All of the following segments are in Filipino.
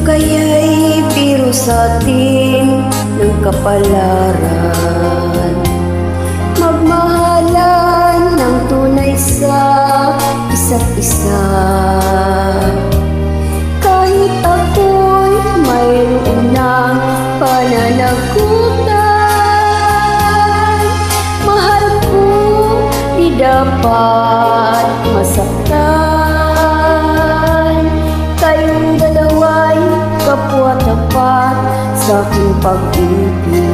kaya'y biro sa atin ng kapalaran. Magmahalan ng tunay sa isa't isa. Kahit ako'y mayroon ng pananagutan, mahal ko di dapat masaktan. Kayong dalawa'y kapwa-tapat sa aking pag-ibig.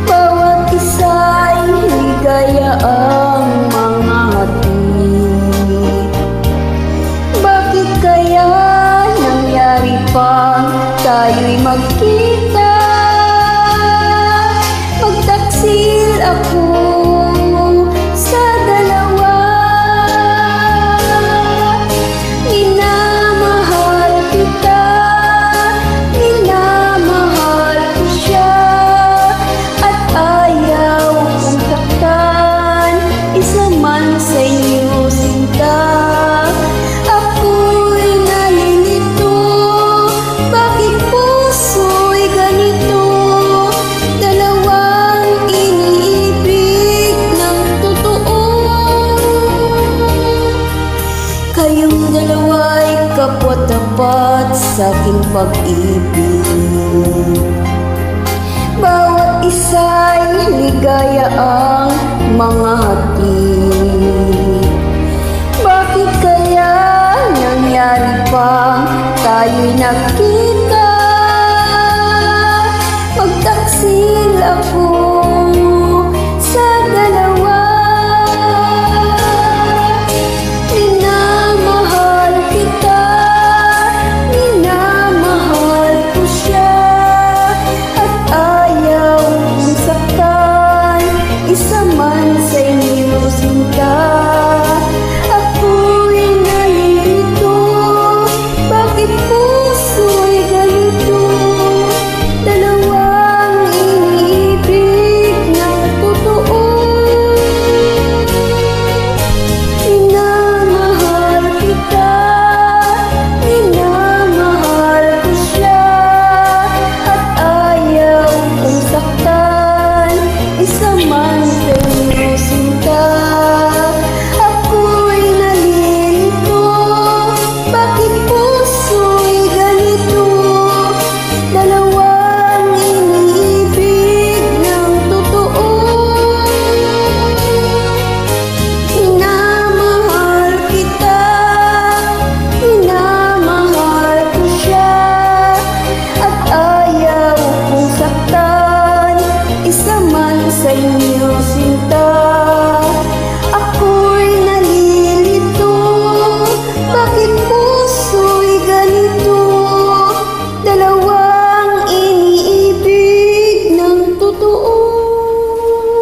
Bawat isa'y ligaya ang mga hatid. Bakit kaya nangyari pang tayo'y magkita? Magtaksil ako sa dalawa. Minamahal kita, minamahal ko siya, at ayaw kong saktan isa man sa inyo sinta. Ako'y nalilito, bakit puso'y ganito? Dalawang iniibig ng totoo. Kayong dalawa'y kapwa-tapat sa aking pag-ibig. Bawat isa'y ligaya ang mga hatid. Bakit kaya nangyari pang tayo'y nakita? Magtaksil ako